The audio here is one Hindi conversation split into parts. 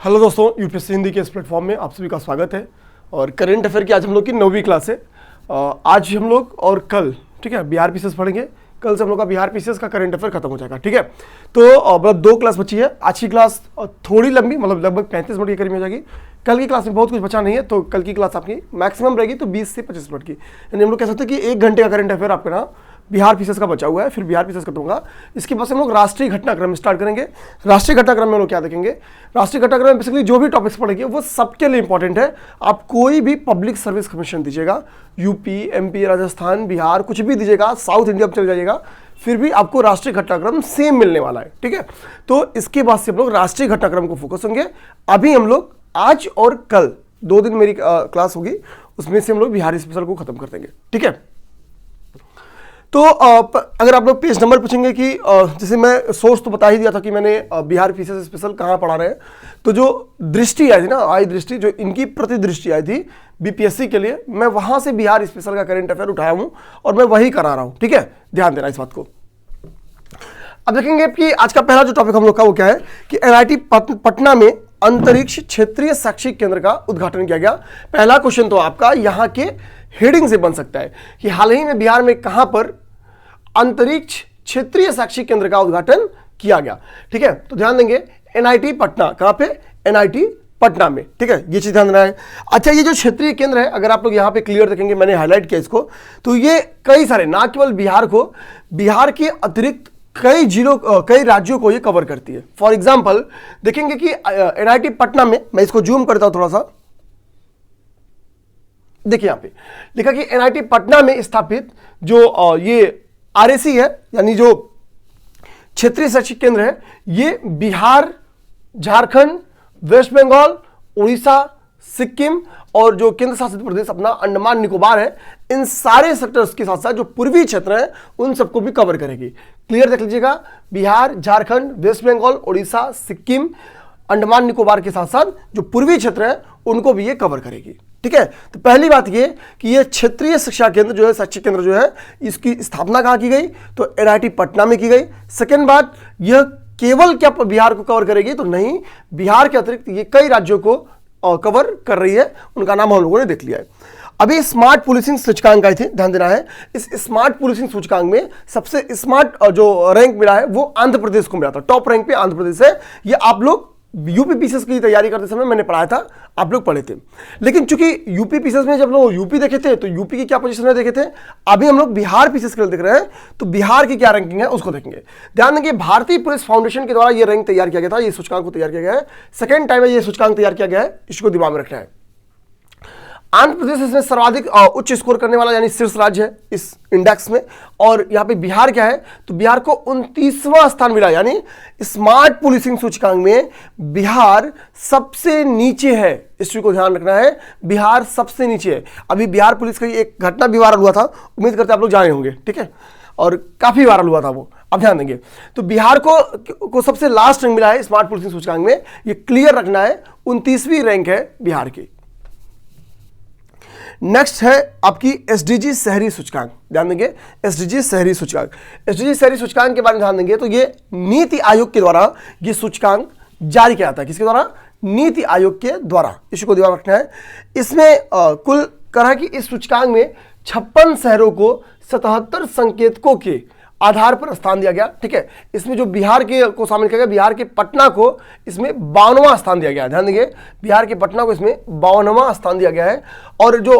हेलो दोस्तों, यूपीएससी हिंदी के इस प्लेटफॉर्म में आप सभी का स्वागत है। और करेंट अफेयर की आज हम लोग की 9वीं क्लास है। आज हम लोग और कल, ठीक है, बिहार पीसीएस पढ़ेंगे। कल से हम लोग का बिहार पीसीएस का करेंट अफेयर खत्म हो जाएगा, ठीक है। तो मतलब 2 क्लास बची है। आज की क्लास थोड़ी लंबी, मतलब लगभग 35 मिनट के करीब हो जाएगी। कल की क्लास में बहुत कुछ बचा नहीं है, तो कल की क्लास आपकी मैक्सिमम रहेगी तो 20 से 25 मिनट की। यानी हम लोग कह सकते हैं कि 1 घंटे का करेंट अफेयर आपका ना बिहार पीसीएस का बचा हुआ है। फिर बिहार पीसीएस खत्म होगा। इसके बाद हम लोग राष्ट्रीय घटनाक्रम स्टार्ट करेंगे। राष्ट्रीय घटनाक्रम में हम लोग क्या देखेंगे? राष्ट्रीय घटनाक्रम में बेसिकली जो भी टॉपिक्स पढ़ेंगे वो सबके लिए इंपॉर्टेंट है। आप कोई भी पब्लिक सर्विस कमीशन दीजिएगा, यूपी, एमपी, राजस्थान, बिहार, कुछ भी दीजिएगा, साउथ इंडिया में चले जाइएगा, फिर भी आपको राष्ट्रीय घटनाक्रम सेम मिलने वाला है, ठीक है। तो इसके बाद से हम लोग राष्ट्रीय घटनाक्रम को फोकस होंगे। अभी हम लोग आज और कल 2 दिन मेरी क्लास होगी, उसमें से हम लोग बिहारी स्पेशल को खत्म कर देंगे, ठीक है। तो अगर आप लोग पेज नंबर पूछेंगे कि जैसे मैं सोर्स तो बता ही दिया था कि मैंने बिहार पीसीएस स्पेशल कहाँ पढ़ा रहे हैं, तो जो दृष्टि आई थी ना, आई दृष्टि, जो इनकी प्रतिदृष्टि आई थी बीपीएससी के लिए, मैं वहां से बिहार स्पेशल का करंट अफेयर उठाया हूं और मैं वही करा रहा हूं, ठीक है। ध्यान देना इस बात को। अब देखेंगे कि आज का पहला जो टॉपिक हम लोग का वो क्या है कि एनआईटी पटना में अंतरिक्ष क्षेत्रीय शैक्षिक केंद्र का उद्घाटन किया गया। पहला क्वेश्चन तो आपका यहाँ के हेडिंग से बन सकता है कि हाल ही में बिहार में कहां पर अंतरिक्ष क्षेत्रीय शैक्षिक केंद्र का उद्घाटन किया गया, ठीक है। तो ध्यान देंगे एनआईटी पटना, कहां पे? एनआईटी पटना में, ठीक है। ये चीज ध्यान देना है। अच्छा, ये जो क्षेत्रीय केंद्र है, अगर आप लोग यहां पे क्लियर देखेंगे, मैंने हाईलाइट किया इसको, तो ये कई सारे, ना केवल बिहार को, बिहार के अतिरिक्त कई जिलों, कई राज्यों को ये कवर करती है। फॉर एग्जाम्पल देखेंगे कि एनआईटी पटना में, मैं इसको जूम करता हूं थोड़ा सा, देखिए यहां पे लिखा कि एनआईटी पटना में स्थापित जो ये आरएसी है, यानी जो क्षेत्रीय शैक्षिक केंद्र है, ये बिहार, झारखंड, वेस्ट बंगाल, उड़ीसा, सिक्किम और जो केंद्र शासित प्रदेश अपना अंडमान निकोबार है, इन सारे सेक्टर्स के साथ साथ जो पूर्वी क्षेत्र है उन सबको भी कवर करेगी। क्लियर देख लीजिएगा, बिहार, झारखंड, वेस्ट बंगाल, उड़ीसा, सिक्किम, अंडमान निकोबार के साथ साथ जो पूर्वी क्षेत्र है उनको भी ये कवर करेगी, ठीक है। तो पहली बात ये कि ये क्षेत्रीय शिक्षा केंद्र जो है, शैक्षिक केंद्र जो है, इसकी स्थापना कहाँ की गई? तो एनआईटी पटना में की गई। सेकेंड बात, यह केवल क्या बिहार को कवर करेगी? तो नहीं, बिहार के अतिरिक्त ये कई राज्यों को कवर कर रही है, उनका नाम हम लोगों ने देख लिया है। अभी स्मार्ट पुलिसिंग सूचकांक आई थी, ध्यान देना है। इस स्मार्ट पुलिसिंग सूचकांक में सबसे स्मार्ट जो रैंक मिला है वो आंध्र प्रदेश को मिला था। टॉप रैंक पे आंध्र प्रदेश है। ये आप लोग यूपी पीसीएस की तैयारी करते समय मैंने पढ़ाया था, आप लोग पढ़े थे। लेकिन चूंकि यूपी पीसीएस में जब लोग यूपी देखे थे तो यूपी की क्या पोजीशन है देखे थे, अभी हम लोग बिहार पीसीएस के लिए देख रहे हैं, तो बिहार की क्या रैंकिंग है उसको देखेंगे। ध्यान देंगे, भारतीय पुलिस फाउंडेशन के द्वारा ये रैंक तैयार किया गया था, ये सूचकांक को तैयार किया गया है। सेकेंड टाइम है ये सूचकांक तैयार किया गया है, इसको दिमाग में रखना है। आंध्र प्रदेश इसमें सर्वाधिक उच्च स्कोर करने वाला यानी शीर्ष राज्य है इस इंडेक्स में। और यहां पे बिहार क्या है? तो बिहार को 29वां स्थान मिला, यानी स्मार्ट पुलिसिंग सूचकांक में बिहार सबसे नीचे है। इस चीज को ध्यान रखना है, बिहार सबसे नीचे है। अभी बिहार पुलिस का एक घटना भी वायरल हुआ था, उम्मीद करते आप लोग जाने होंगे, ठीक है, और काफी वायरल हुआ था वो, अब ध्यान देंगे। तो बिहार को सबसे लास्ट रैंक मिला है स्मार्ट पुलिसिंग सूचकांक में, ये क्लियर रखना है। 29वीं रैंक है बिहार की। नेक्स्ट है आपकी एसडीजी शहरी सूचकांक, ध्यान देंगे, एसडीजी शहरी सूचकांक। एसडीजी शहरी सूचकांक के बारे में ध्यान देंगे तो ये नीति आयोग के द्वारा ये सूचकांक जारी किया जाता है। किसके द्वारा? नीति आयोग के द्वारा। इसको ध्यान रखना है। इसमें कुल कहा कि इस सूचकांक में 56 शहरों को 77 संकेतकों के आधार पर स्थान दिया गया, ठीक है। इसमें जो बिहार के को शामिल किया गया, बिहार के पटना को इसमें 52वां स्थान दिया गया है। ध्यान देंगे, बिहार के पटना को इसमें 52वां स्थान दिया गया है। और जो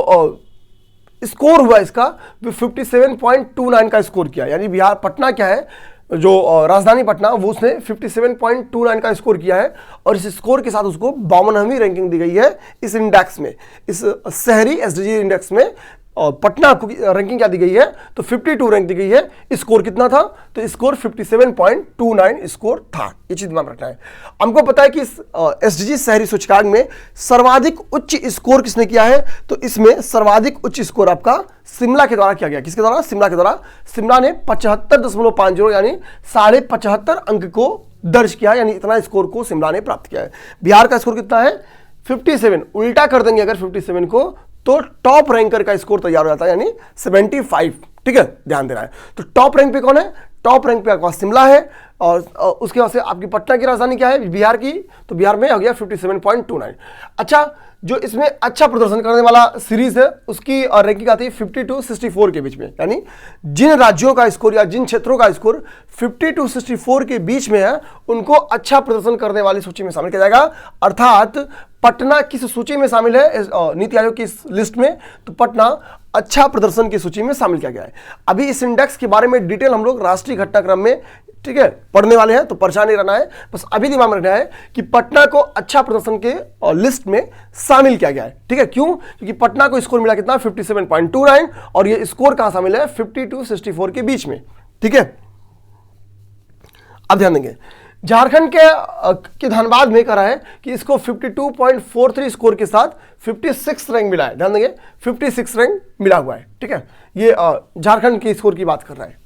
स्कोर हुआ इसका, 57.29 का स्कोर किया, यानी बिहार पटना क्या है, जो राजधानी पटना, वो उसने 57.29 का स्कोर किया है। और इस स्कोर के साथ उसको 52वीं रैंकिंग दी गई है इस इंडेक्स में, इस शहरी एसडीजी इंडेक्स में। और पटना को रैंकिंग क्या दी गई है? तो 52 रैंक दी गई है। स्कोर कितना था? तो स्कोर 57.29 स्कोर था। ये चीज दिमाग रखना है। हमको पता है कि इस एसडीजी शहरी सूचकांक में सर्वाधिक उच्च स्कोर किसने किया है? तो इसमें सर्वाधिक उच्च स्कोर आपका शिमला के द्वारा किया गया। किसके द्वारा? शिमला के द्वारा। शिमला ने 75.50 यानी 75.5 अंक को दर्ज किया, यानी इतना स्कोर को शिमला ने प्राप्त किया है। बिहार का स्कोर कितना है? 57। उल्टा कर देंगे अगर 57 को, तो टॉप रैंकर का स्कोर तैयार हो जाता है, यानी 75, ठीक है, ध्यान देना है। तो टॉप रैंक पे कौन है? टॉप रैंक पे आपका शिमला है, और उसके बाद से आपकी पटना की राजधानी क्या है, बिहार की, तो बिहार में हो गया 57.29। अच्छा, जो इसमें अच्छा प्रदर्शन करने वाला सीरीज है उसकी रैंकिंग आती है 50-64 के बीच में, यानी जिन राज्यों का स्कोर या जिन क्षेत्रों का स्कोर 50-64 के बीच में है उनको अच्छा प्रदर्शन करने वाली सूची में शामिल किया जाएगा। अर्थात पटना किस सूची में शामिल है नीति आयोग की इस लिस्ट में, तो पटना अच्छा प्रदर्शन की सूची में शामिल किया गया है। अभी इस इंडेक्स के बारे में डिटेल हम लोग राष्ट्रीय घटनाक्रम में, ठीक है, पढ़ने वाले हैं, तो परेशान नहीं रहना है, बस अभी दिमाग में रखना है कि पटना को अच्छा प्रदर्शन के लिस्ट में शामिल किया गया है। ठीक है, क्यों? क्योंकि पटना को स्कोर मिला कितना, 57.29, और ये स्कोर कहां शामिल है, 50-64 के बीच में। ठीक है, अब ध्यान देंगे, झारखंड के धनबाद में करा है कि इसको 52.43 स्कोर के साथ 56 रैंक मिला है। ध्यान देंगे, 56 रैंक मिला हुआ है। ठीक है, ये झारखंड के स्कोर की बात कर रहा है,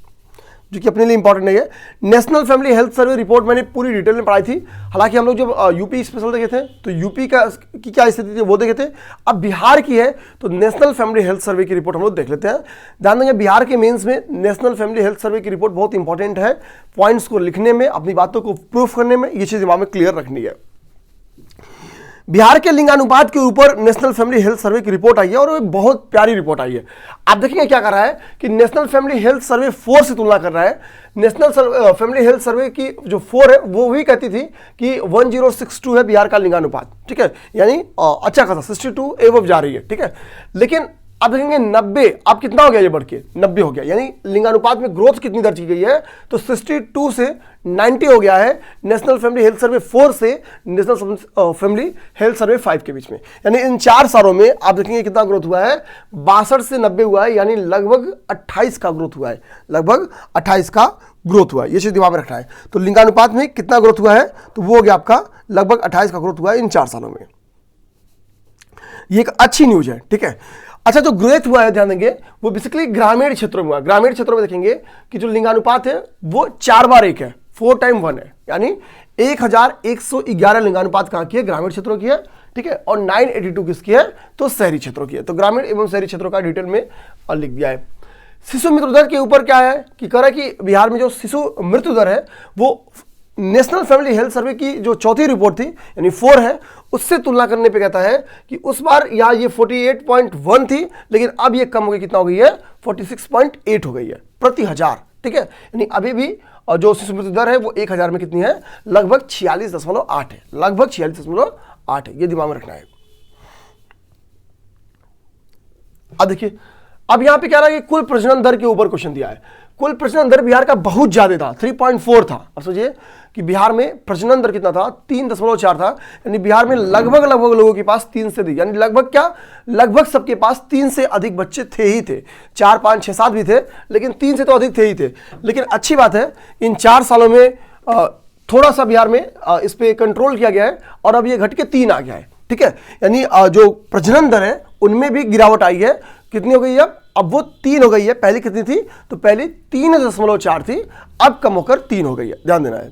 जो कि अपने लिए इंपॉर्टेंट नहीं है। National family health survey report मैंने पूरी डिटेल में पढ़ाई थी। हालांकि हम लोग जब यूपी स्पेशल देखे थे तो यूपी की क्या स्थिति थी वो देखे थे। अब बिहार की है तो नेशनल फैमिली हेल्थ सर्वे की रिपोर्ट हम लोग देख लेते हैं। ध्यान देंगे, बिहार के मेंस में नेशनल फैमिली हेल्थ सर्वे की रिपोर्ट बहुत इंपॉर्टेंट है, पॉइंट्स को लिखने में, अपनी बातों को प्रूफ करने में, ये चीज़ दिमाग में क्लियर रखनी है। बिहार के लिंगानुपात के ऊपर नेशनल फैमिली हेल्थ सर्वे की रिपोर्ट आई है, और वो बहुत प्यारी रिपोर्ट आई है। आप देखेंगे क्या कर रहा है कि नेशनल फैमिली हेल्थ सर्वे 4 से तुलना कर रहा है। नेशनल फैमिली हेल्थ सर्वे की जो 4 है वो भी कहती थी कि 1062 है बिहार का लिंगानुपात। ठीक है, यानी अच्छा खासा 62 एवं जा रही है। ठीक है, लेकिन अब देखेंगे 90, अब कितना हो गया, ये बढ़ के 90 हो गया, यानी लिंगानुपात में ग्रोथ कितनी दर्ज की गई है, तो 62 से 90 हो गया है नेशनल फैमिली हेल्थ सर्वे 4 से नेशनल फैमिली हेल्थ सर्वे 5 के बीच में। यानी इन 4 सालों में आप देखेंगे कितना ग्रोथ हुआ है, 62 से 90 हुआ है, यानी लगभग 28 का ग्रोथ हुआ है, लगभग 28 का ग्रोथ हुआ है। ये चीज दिमाग में रखना है। तो लिंगानुपात में कितना ग्रोथ हुआ है, तो वो हो गया आपका लगभग 28 का ग्रोथ हुआ है इन 4 सालों में। ये एक अच्छी न्यूज है। ठीक है, अच्छा, जो ग्रोथ हुआ है ध्यान देंगे वो बेसिकली ग्रामीण क्षेत्रों में हुआ। ग्रामीण क्षेत्रों में देखेंगे कि जो लिंगानुपात है वो 4 बार 1 है, 4 टाइम 1 है, यानी 1111 लिंगानुपात कहां की है, ग्रामीण क्षेत्रों की है। ठीक है, और 982 किसकी है, तो शहरी क्षेत्रों की है। तो ग्रामीण एवं शहरी क्षेत्रों का डिटेल में लिख दिया है। शिशु मृत्यु दर के ऊपर क्या है कि कह रहा है कि बिहार में जो शिशु मृत्यु दर है वो नेशनल फैमिली हेल्थ सर्वे की जो चौथी रिपोर्ट थी यानी 4 है, उससे तुलना करने पे कहता है कि उस बार यहाँ ये 48.1 थी, लेकिन अब ये कम हो गई, कितना हो गई है, 46.8 हो गई है प्रति हजार। ठीक है, यानी अभी भी जो शिशु मृत्यु दर है वो 1000 में कितनी है, लगभग 46.8 है, लगभग 46.8 है। ये दिमाग में रखना है। अब देखिए, अब यहां पे कह रहा है कि कुल प्रजनन दर के ऊपर क्वेश्चन दिया है। कुल प्रजनन दर बिहार का बहुत ज्यादा था, 3.4 था। अब सोचिए कि बिहार में प्रजनन दर कितना था, 3.4 था, यानी बिहार में लगभग लोगों के पास 3 से अधिक, यानी लगभग क्या, लगभग सबके पास 3 से अधिक बच्चे थे ही थे। 4, 5, 6, 7 भी थे, लेकिन 3 से तो अधिक थे ही थे। लेकिन अच्छी बात है, इन 4 सालों में थोड़ा सा बिहार में इस पे कंट्रोल किया गया है, और अब ये घट के 3 आ गया है। ठीक है, यानी जो प्रजनन दर है उनमें भी गिरावट आई है। कितनी हो गई है, अब वो 3 हो गई है। पहले कितनी थी, तो पहले 3.4 थी, अब कम होकर 3 हो गई है, ध्यान देना है।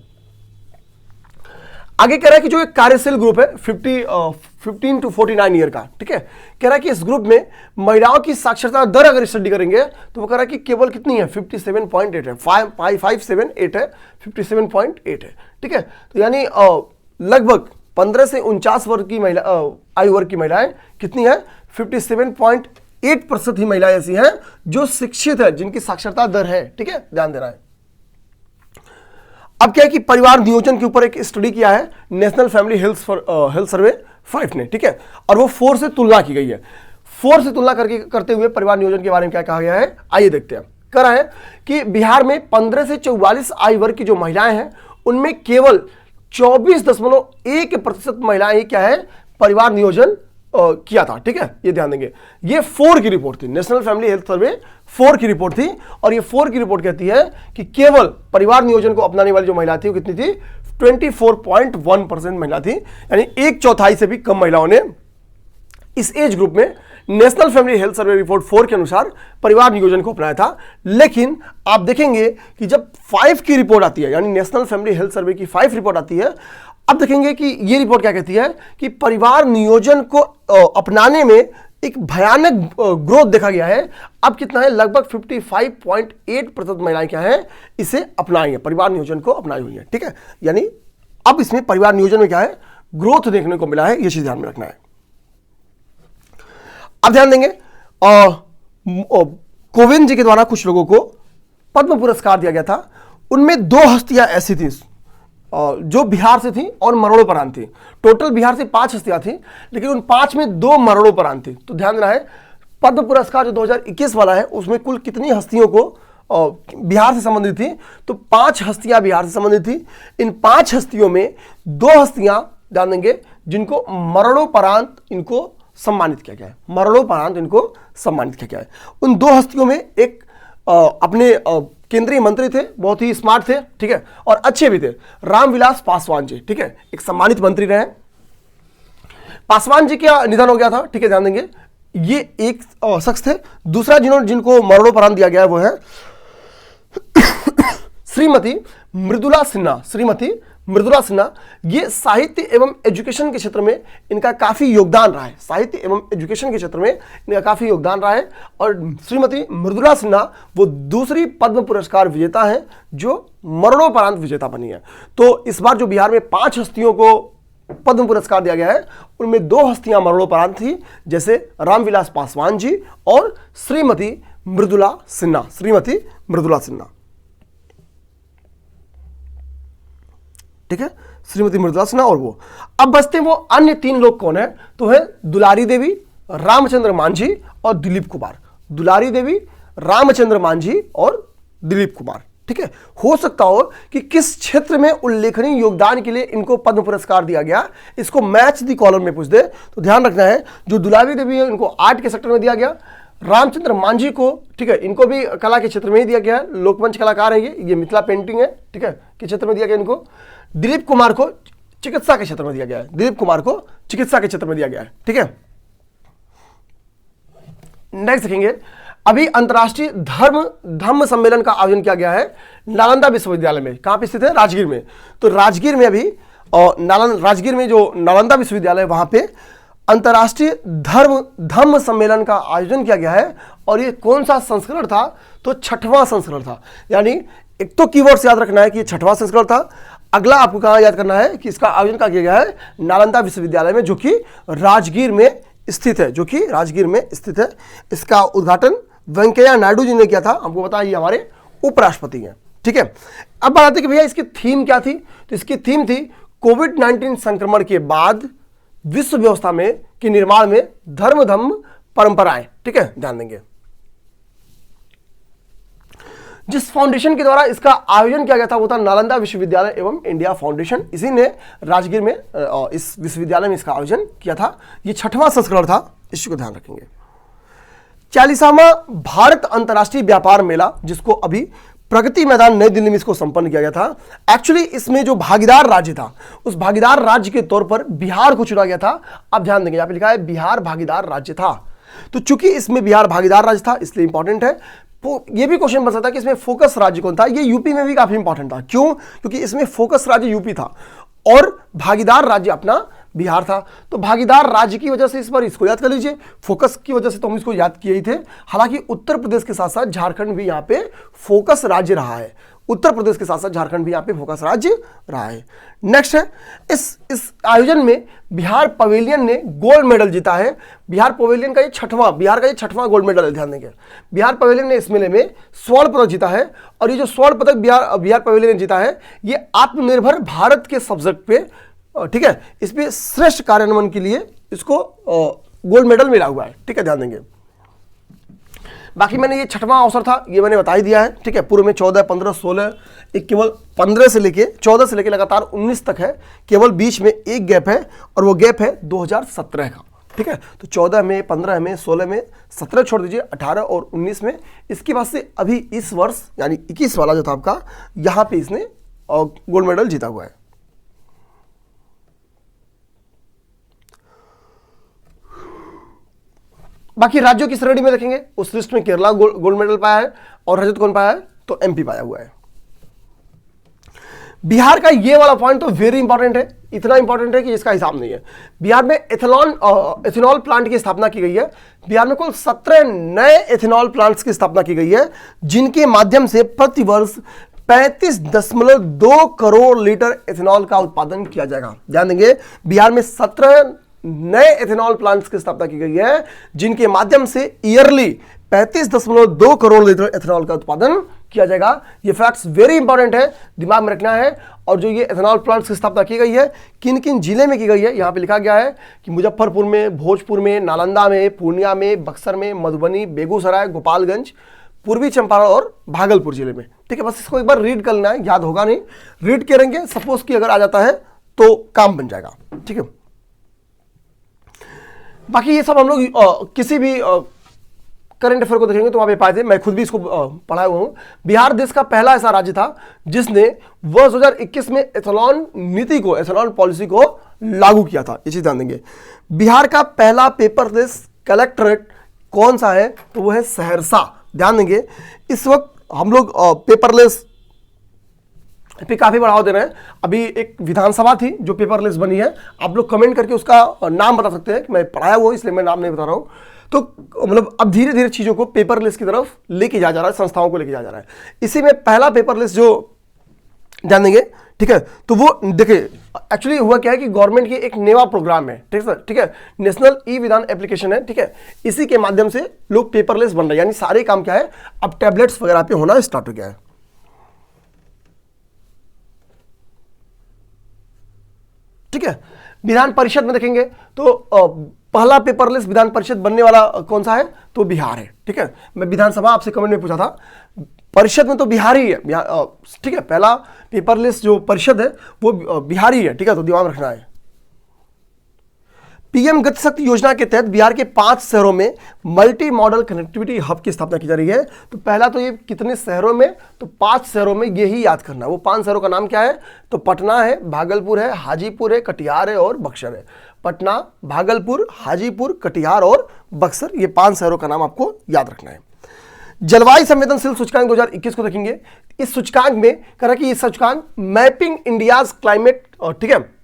आगे कह रहा है कि जो एक कार्यशील ग्रुप है 15 to 49 ईयर का, ठीक है, कह रहा है कि इस ग्रुप में महिलाओं की साक्षरता दर अगर स्टडी करेंगे तो वो कह रहा है कि केवल कितनी है, 57.8 है, 578 है, 57.8 है। ठीक है, तो यानी लगभग 15 से 49 वर्ग की महिला आयु वर्ग की महिलाएं कितनी है, 57.8% ही महिलाएं ऐसी हैं जो शिक्षित है, जिनकी साक्षरता दर है। ठीक है, ध्यान देना है। अब क्या है कि परिवार नियोजन के ऊपर एक स्टडी किया है नेशनल फैमिली हेल्थ सर्वे 5 ने। ठीक है, और वो 4 से तुलना की गई है। 4 से तुलना करते हुए परिवार नियोजन के बारे में क्या कहा गया है, आइए देखते हैं। कह रहा है कि बिहार में 15 से 44 आयु वर्ग की जो महिलाएं हैं उनमें केवल 24.1% महिलाएं ही क्या है, परिवार नियोजन किया था। ठीक है, ये ध्यान देंगे। ये 4 की रिपोर्ट थी, नेशनल फैमिली हेल्थ सर्वे 4 की रिपोर्ट थी, और ये 4 की रिपोर्ट कहती है कि केवल परिवार नियोजन को अपनाने वाली जो महिला थी वो कितनी थी, 24.1% महिला थी, यानी 1/4 से भी कम महिलाओं ने इस एज ग्रुप में national family health survey report 4 के अनुसार परिवार नियोजन को अपनाया था। लेकिन आप देखेंगे कि जब 5 की रिपोर्ट आती है, यानी नेशनल फैमिली हेल्थ सर्वे की 5 रिपोर्ट आती है, अब देखेंगे कि ये रिपोर्ट क्या कहती है कि परिवार नियोजन को अपनाने में एक भयानक ग्रोथ देखा गया है। अब कितना है, लगभग 55.8% महिलाएं क्या है, इसे अपनाई है, परिवार नियोजन को अपनाई हुई है। ठीक है, यानी अब इसमें परिवार नियोजन में क्या है, ग्रोथ देखने को मिला है, ये चीज ध्यान में रखना है। अब ध्यान देंगे, कोविंद जी के द्वारा कुछ लोगों को पद्म पुरस्कार दिया गया था। उनमें 2 हस्तियां ऐसी थी जो बिहार से थी और मरणोपरांत थी। टोटल बिहार से 5 हस्तियां थी, लेकिन उन 5 में 2 मरणोपरांत थी। तो ध्यान देना है, पद्म पुरस्कार जो 2021 वाला है उसमें कुल कितनी हस्तियों को बिहार से संबंधित थी, तो 5 हस्तियां बिहार से संबंधित थी। इन 5 हस्तियों में 2 हस्तियां ध्यान देंगे जिनको मरणोपरांत इनको सम्मानित किया गया है, मरणोपरांत इनको सम्मानित किया गया है। उन 2 हस्तियों में एक अपने केंद्रीय मंत्री थे, बहुत ही स्मार्ट थे, ठीक है, और अच्छे भी थे, रामविलास पासवान जी। ठीक है, एक सम्मानित मंत्री रहे। पासवान जी का निधन हो गया था। ठीक है, ध्यान देंगे, ये एक शख्स थे। दूसरा जिनको मरणोपरांत दिया गया है वो है श्रीमती मृदुला सिन्हा। श्रीमती मृदुला सिन्हा, ये साहित्य एवं एजुकेशन के क्षेत्र में इनका काफी योगदान रहा है, साहित्य एवं एजुकेशन के क्षेत्र में इनका काफी योगदान रहा है। और श्रीमती मृदुला सिन्हा वो दूसरी पद्म पुरस्कार विजेता है जो मरणोपरांत विजेता बनी है। तो इस बार जो बिहार में 5 हस्तियों को पद्म पुरस्कार दिया गया है, उनमें 2 हस्तियां मरणोपरांत थी, जैसे रामविलास पासवान जी और श्रीमती मृदुला सिन्हा। श्रीमती मृदुला सिन्हा, ठीक है, श्रीमती मृदुला सिन्हा और वो। अब बचते हैं वो अन्य 3 लोग कौन है, तो है दुलारी देवी, रामचंद्र मांझी और दिलीप कुमार। दुलारी देवी, रामचंद्र मांझी और दिलीप कुमार। ठीक है, हो सकता हो कि किस क्षेत्र में उल्लेखनीय योगदान के लिए इनको पद्म पुरस्कार दिया गया, इसको मैच दी कॉलम में पूछ दे तो ध्यान रखना है। जो दुलारी देवी है इनको आर्ट के सेक्टर में दिया गया, रामचंद्र मांझी को, ठीक है, इनको भी कला के क्षेत्र में ही दिया गया है, लोकमंच कलाकार है ये मिथिला पेंटिंग है, ठीक है, के क्षेत्र में दिया गया इनको। दिलीप कुमार को चिकित्सा के क्षेत्र में दिया गया है, दिलीप कुमार को चिकित्सा के क्षेत्र में दिया गया है। ठीक है, नेक्स्ट देखेंगे, अभी अंतर्राष्ट्रीय धम्म सम्मेलन का आयोजन किया गया है नालंदा विश्वविद्यालय में। कहां पे स्थित है, राजगीर में। तो राजगीर में अभी राजगीर में जो नालंदा विश्वविद्यालय वहां पे अंतर्राष्ट्रीय धम्म सम्मेलन का आयोजन किया गया है। और ये कौन सा संस्करण था, तो 6वां संस्करण था। यानी एक तो कीवर्ड्स याद रखना है कि 6वां संस्करण था। अगला आपको कहां याद करना है कि इसका आयोजन कहां किया गया है, नालंदा विश्वविद्यालय में, जो कि राजगीर में स्थित है, जो कि राजगीर में स्थित है। इसका उद्घाटन वेंकैया नायडू जी ने किया था। हमको पता है ये हमारे उपराष्ट्रपति हैं। ठीक है, अब बात आती है कि भैया इसकी थीम क्या थी, तो इसकी थीम थी कोविड-19 संक्रमण के बाद विश्व व्यवस्था में के निर्माण में धर्म परंपराएं। ठीक है, ध्यान देंगे। जिस फाउंडेशन के द्वारा इसका आयोजन किया गया था वो था नालंदा विश्वविद्यालय एवं इंडिया फाउंडेशन। इसी ने राजगीर में इस विश्वविद्यालय में इसका आयोजन किया था। ये 6वां संस्करण था, इसको ध्यान रखेंगे। 40वां भारत अंतर्राष्ट्रीय व्यापार मेला, जिसको अभी प्रगति मैदान नई दिल्ली में इसको संपन्न किया गया था। एक्चुअली इसमें जो भागीदार राज्य था, उस भागीदार राज्य के तौर पर बिहार को चुना गया था। अब ध्यान देंगे, यहां पे लिखा है बिहार भागीदार राज्य था। तो चूंकि इसमें बिहार भागीदार राज्य था इसलिए इंपॉर्टेंट है। ये भी क्वेश्चन बन सकता है कि इसमें फोकस राज्य कौन था। ये यूपी में भी काफी इंपॉर्टेंट था। क्यों, क्योंकि इसमें फोकस राज्य यूपी था और भागीदार राज्य अपना बिहार था। तो भागीदार राज्य की वजह से इस बार इसको याद कर लीजिए, फोकस की वजह से तो हम इसको याद किए ही थे। हालांकि उत्तर प्रदेश के साथ साथ झारखंड भी यहाँ पे फोकस राज्य रहा है। उत्तर प्रदेश के साथ साथ झारखंड भी यहाँ पे फोकस राज्य रहा है। नेक्स्ट है, इस आयोजन में बिहार पवेलियन ने गोल्ड मेडल जीता है। बिहार पवेलियन का ये बिहार का 6वां गोल्ड मेडल है। ध्यान देंगे, बिहार पवेलियन ने इस मेले में स्वर्ण पदक जीता है। और ये जो स्वर्ण पदक बिहार पवेलियन ने जीता है, ये आत्मनिर्भर भारत के सब्जेक्ट पे, ठीक है, इस पे श्रेष्ठ कार्यान्वयन के लिए इसको गोल्ड मेडल मिला हुआ है। ठीक है, ध्यान देंगे। बाकी मैंने ये 6वां अवसर था, ये मैंने बता ही दिया है। ठीक है, पूर्व में 14, 15, 16, एक केवल 14 से लेके लगातार 19 तक है। केवल बीच में एक गैप है और वो गैप है 2017 का। ठीक है, तो 14 में, 15 में, 16 में, 17 छोड़ दीजिए, 18 और 19 में। इसके बाद से अभी इस वर्ष यानी 21 वाला जो था आपका, यहां पे इसने गोल्ड मेडल जीता हुआ है। बाकी राज्यों की श्रेणी में देखेंगे, उस लिस्ट में केरला गोल्ड मेडल पाया है और रजत कौन पाया है, तो एमपी पाया हुआ है। बिहार का ये वाला पॉइंट तो वेरी इंपॉर्टेंट है, इतना इंपॉर्टेंट है कि इसका हिसाब नहीं है। बिहार में एथेनॉल प्लांट की स्थापना की गई है। बिहार में कुल 17 नए एथेनॉल प्लांट्स की स्थापना की गई है, जिनके माध्यम से प्रति वर्ष 35.2 करोड़ लीटर एथेनॉल का उत्पादन किया जाएगा। ध्यान देंगे, बिहार में 17 नए एथेनॉल प्लांट्स की स्थापना की गई है, जिनके माध्यम से ईयरली 35.2 करोड़ लीटर एथेनॉल का उत्पादन किया जाएगा। ये फैक्ट्स वेरी इंपॉर्टेंट है, दिमाग में रखना है। और जो ये एथेनॉल प्लांट्स की स्थापना की गई है, किन किन जिले में की गई है, यहां पे लिखा गया है कि मुजफ्फरपुर में, भोजपुर में, नालंदा में, पूर्णिया में, बक्सर में, मधुबनी, बेगूसराय, गोपालगंज, पूर्वी चंपारण और भागलपुर जिले में। ठीक है, बस इसको एक बार रीड कर लेना है, याद होगा नहीं, रीड करेंगे, सपोज कि अगर आ जाता है तो काम बन जाएगा। ठीक है, बाकी ये सब हम लोग किसी भी करंट अफेयर को देखेंगे तो वहां पे पाए थे, मैं खुद भी इसको पढ़ाया हुआ हूं। बिहार देश का पहला ऐसा राज्य था जिसने वर्ष 2021 में एथेनॉल नीति को, एथेनॉल पॉलिसी को लागू किया था। ये चीज ध्यान देंगे। बिहार का पहला पेपरलेस कलेक्ट्रेट कौन सा है, तो वो है सहरसा। ध्यान देंगे, इस वक्त हम लोग पेपरलेस पे काफी बढ़ावा दे रहे हैं। अभी एक विधानसभा थी जो पेपरलेस बनी है, आप लोग कमेंट करके उसका नाम बता सकते हैं, मैं पढ़ाया हुआ इसलिए मैं नाम नहीं बता रहा हूं। तो मतलब अब धीरे धीरे चीजों को पेपरलेस की तरफ लेके जा रहा है, संस्थाओं को लेके जा रहा है। इसी में पहला पेपरलेस जो जान देंगे, ठीक है, तो वो देखिए एक्चुअली हुआ क्या है कि गवर्नमेंट की एक नया प्रोग्राम है, ठीक है, ठीक है, नेशनल ई विधान एप्लीकेशन है। ठीक है, इसी के माध्यम से लोग पेपरलेस बन रहे हैं, यानी सारे काम क्या है अब टैबलेट्स वगैरह पे होना स्टार्ट हो गया है। ठीक है, विधान परिषद में देखेंगे तो पहला पेपरलेस विधान परिषद बनने वाला कौन सा है, तो बिहार है। ठीक है, मैं विधानसभा आपसे कमेंट में पूछा था, परिषद में तो बिहार ही है। ठीक है, पहला पेपरलेस जो परिषद है वो बिहार ही है। ठीक है, तो दिमाग में रखना है। पीएम गति शक्ति योजना के तहत बिहार के 5 शहरों में मल्टी मॉडल कनेक्टिविटी हब की स्थापना की जा रही है। तो पहला तो ये कितने शहरों में, तो 5 शहरों में, ये ही याद करना है। वो 5 शहरों का नाम क्या है, तो पटना है, भागलपुर है, हाजीपुर है, कटिहार है और बक्सर है। पटना, भागलपुर, हाजीपुर, कटिहार और बक्सर, ये 5 शहरों का नाम आपको याद रखना है। जलवायु संवेदनशील सूचकांक 2021 को देखेंगे। इस सूचकांक में कह रहा है कि ये सूचकांक मैपिंग इंडियाज क्लाइमेट, ठीक है,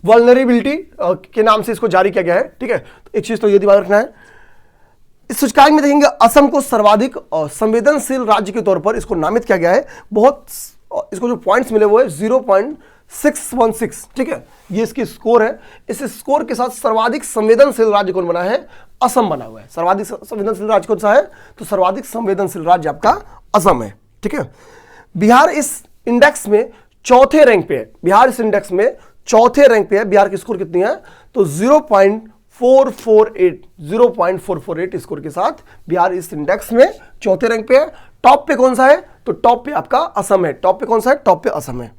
वल्नरेबिलिटी के नाम से इसको जारी किया गया है। ठीक है, तो एक चीज तो ये दिमाग रखना है। इस सूचकांक में देखेंगे असम को सर्वाधिक संवेदनशील राज्य के तौर पर इसको नामित किया गया है। बहुत इसको जो पॉइंट्स मिले वो है 0.616। ठीक है, ये इसकी स्कोर है। इस स्कोर के साथ सर्वाधिक संवेदनशील राज्य कौन बना है, असम बना हुआ है। सर्वाधिक संवेदनशील राज्य कौन सा है, तो सर्वाधिक संवेदनशील राज्य आपका असम है। ठीक है, बिहार इस इंडेक्स में चौथे रैंक पे है। बिहार इस इंडेक्स में चौथे रैंक पे है। बिहार की स्कोर कितनी है, तो 0.448 स्कोर के साथ बिहार इस इंडेक्स में चौथे रैंक पे है। टॉप पे कौन सा है, तो टॉप पे आपका असम है। टॉप पे कौन सा है, टॉप पे असम है।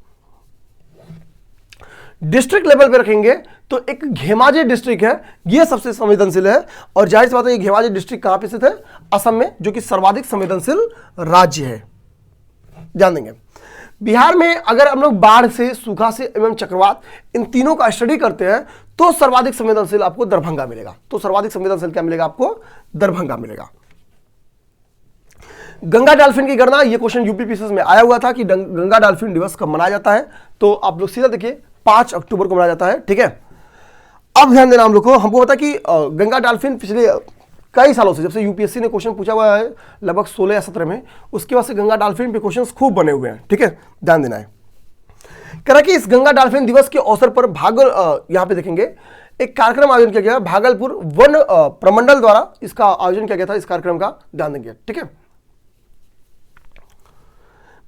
डिस्ट्रिक्ट लेवल पे रखेंगे तो एक घेमाजी डिस्ट्रिक्ट है, ये सबसे संवेदनशील है। और जाहिर सी बात है ये घेमाजी डिस्ट्रिक्ट कहां पे स्थित है, असम में, जो कि सर्वाधिक संवेदनशील राज्य है। ध्यान देंगे, बिहार में अगर हम लोग बाढ़ से, सूखा से एवं चक्रवात, इन तीनों का स्टडी करते हैं तो सर्वाधिक संवेदनशील आपको दरभंगा मिलेगा। तो सर्वाधिक संवेदनशील क्या मिलेगा आपको, दरभंगा मिलेगा। गंगा डॉल्फिन की गणना, ये क्वेश्चन यूपीपीसीएस में आया हुआ था कि गंगा डॉल्फिन दिवस कब मनाया जाता है, तो आप लोग सीधा देखिए 5 अक्टूबर को मनाया जाता है। ठीक है, अब ध्यान देना हम लोग को, हमको पता कि गंगा डॉल्फिन पिछले कई सालों से, जब से यूपीएससी ने क्वेश्चन पूछा हुआ है लगभग 16 या 17 में, उसके बाद से गंगा डॉल्फिन पे क्वेश्चंस खूब बने हुए हैं। ठीक है, ध्यान देना है। कह रहा कि इस गंगा डॉल्फिन दिवस के अवसर पर यहां पे देखेंगे एक कार्यक्रम आयोजन किया गया, भागलपुर वन प्रमंडल द्वारा इसका आयोजन किया गया था। इस कार्यक्रम का ध्यान देंगे। ठीक है,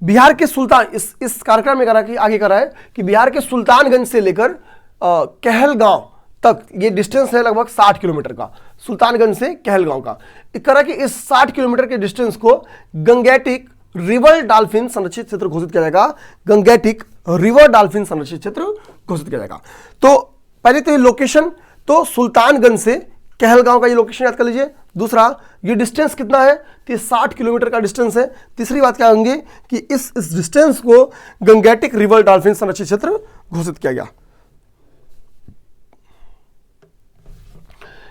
बिहार के सुल्तान, इस कार्यक्रम में कह रहा कि आगे कह रहा है कि बिहार के सुल्तानगंज से लेकर कहलगांव तक ये डिस्टेंस है लगभग 60 किलोमीटर का, सुल्तानगंज से कहलगांव का। कह रहा कि इस 60 किलोमीटर के डिस्टेंस को गंगेटिक रिवर डॉल्फिन संरक्षित क्षेत्र घोषित किया जाएगा। गंगेटिक रिवर डॉल्फिन संरक्षित क्षेत्र घोषित किया जाएगा। तो पहले तो ये लोकेशन, तो सुल्तानगंज से कहलगांव का ये लोकेशन याद कर लीजिए। दूसरा, ये डिस्टेंस कितना है, तो ये 60 किलोमीटर का डिस्टेंस है। तीसरी बात क्या होंगे कि इस डिस्टेंस को गंगेटिक रिवर डॉल्फिन संरक्षित क्षेत्र घोषित किया गया।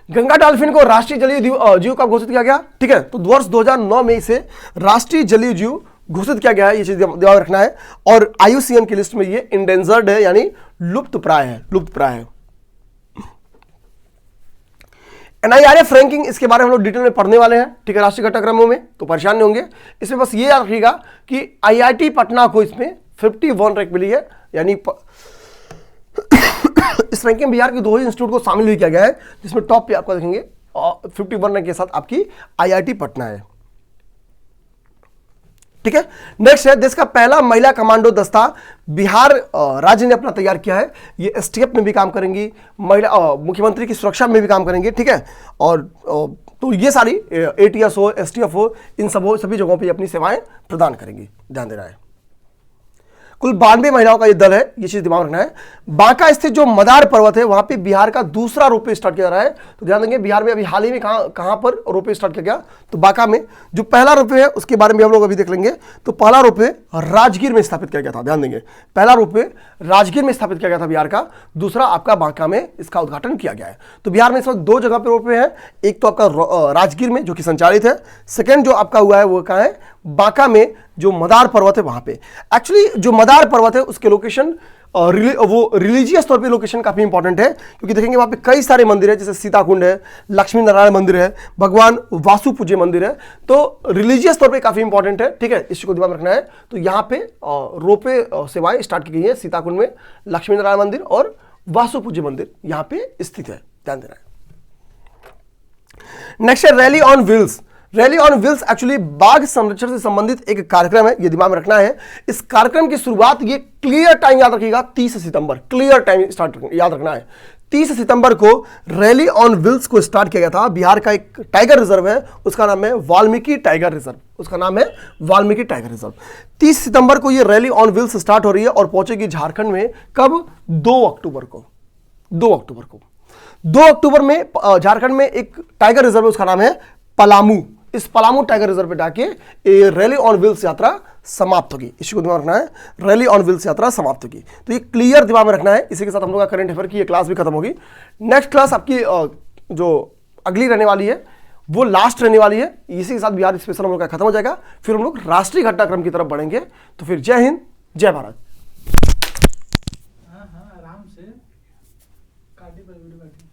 गंगा डॉल्फिन को राष्ट्रीय जलीय जीव का घोषित किया गया। ठीक है, तो वर्ष 2009 में इसे राष्ट्रीय जलीय जीव घोषित किया गया है, ये चीज दिमाग रखना है। और IUCN की लिस्ट में ये इंडेंजर्ड है, यानी लुप्त प्राय है, लुप्त प्राय है। NIRF रैंकिंग, इसके बारे में हम लोग डिटेल में पढ़ने वाले हैं, ठीक है, राष्ट्रीय घटनाक्रमों में, तो परेशान नहीं होंगे। इसमें बस ये याद रखिएगा कि IIT पटना को इसमें 51 रैंक मिली है, यानी इस रैंकिंग में बिहार के 2 ही इंस्टीट्यूट को शामिल भी किया गया है, जिसमें टॉप पे आपको देखेंगे 51 रैंक के साथ आपकी IIT पटना है, ठीक है। नेक्स्ट है, देश का पहला महिला कमांडो दस्ता बिहार राज्य ने अपना तैयार किया है। ये STF में भी काम करेंगी, महिला मुख्यमंत्री की सुरक्षा में भी काम करेंगे, ठीक है। और तो ये सारी ATS हो, STF हो, इन सब हो, सभी जगहों पे अपनी सेवाएं प्रदान करेंगी, ध्यान देना है। कुल 92 महिलाओं का ये दल है, ये चीज दिमाग रखना है। बांका स्थित जो मदार पर्वत है, वहां पे बिहार का दूसरा रोपवे स्टार्ट किया जा रहा है। तो ध्यान देंगे, बिहार में अभी हाल ही में कहां पर रोपवे स्टार्ट किया गया, तो बांका में। जो पहला रोपवे है उसके बारे में हम लोग अभी देख लेंगे। तो पहला रोपवे राजगीर में स्थापित किया गया था, ध्यान देंगे, पहला रोपवे राजगीर में स्थापित किया गया था बिहार का, दूसरा आपका बांका में इसका उद्घाटन किया गया है। तो बिहार में इस वक्त 2 जगह पर रोपवे है, एक तो आपका राजगीर में जो कि संचालित है, सेकेंड जो आपका हुआ है वो कहां है, बांका में, जो मदार पर्वत है वहां पे। एक्चुअली जो मदार पर्वत है उसके लोकेशन वो रिलीजियस तौर पे लोकेशन काफी इंपॉर्टेंट है, क्योंकि देखेंगे वहां पे कई सारे मंदिर है, जैसे सीता कुंड है, लक्ष्मी नारायण मंदिर है, भगवान वासु पूज्य मंदिर है, तो रिलीजियस तौर पे काफी इंपॉर्टेंट है, ठीक है, इसको दिमाग में रखना है। तो यहाँ पे रोपवे सेवाएं स्टार्ट की गई है, सीता कुंड में लक्ष्मी नारायण मंदिर और वासु पूज्य मंदिर यहाँ पे स्थित है, ध्यान देना है। नेक्स्ट है rally on wheels. Rally on wheels actually बाघ संरक्षण से संबंधित एक कार्यक्रम है, ये दिमाग में रखना है। इस कार्यक्रम की शुरुआत, ये क्लियर टाइम याद रखिएगा, 30 सितंबर, क्लियर टाइम स्टार्ट याद रखना है। 30 सितंबर को रैली ऑन व्हील्स को स्टार्ट किया गया था। बिहार का एक टाइगर रिजर्व है, उसका नाम है वाल्मीकि टाइगर रिजर्व, उसका नाम है वाल्मीकि टाइगर रिजर्व। 30 सितंबर को ये रैली ऑन व्हील्स स्टार्ट हो रही है और पहुंचेगी झारखंड में कब, 2 अक्टूबर को। 2 अक्टूबर में झारखंड में एक टाइगर रिजर्व है, उसका नाम है पलामू। इस पलामू टाइगर रिजर्व पे जाके रैली ऑन व्हील्स यात्रा समाप्त होगी, इसको दिमाग रखना है, रैली ऑन व्हील्स यात्रा समाप्त होगी। तो ये क्लियर दिमाग में रखना है। इसी के साथ हम लोग का करंट अफेयर की ये क्लास भी खत्म होगी। नेक्स्ट क्लास आपकी जो अगली रहने वाली है वो लास्ट रहने वाली है। इसी के साथ बिहार स्पेशल हम लोग का खत्म हो जाएगा, फिर हम लोग राष्ट्रीय घटनाक्रम की तरफ बढ़ेंगे। तो फिर जय हिंद, जय भारत। आराम से काटी पर वीडियो काटी।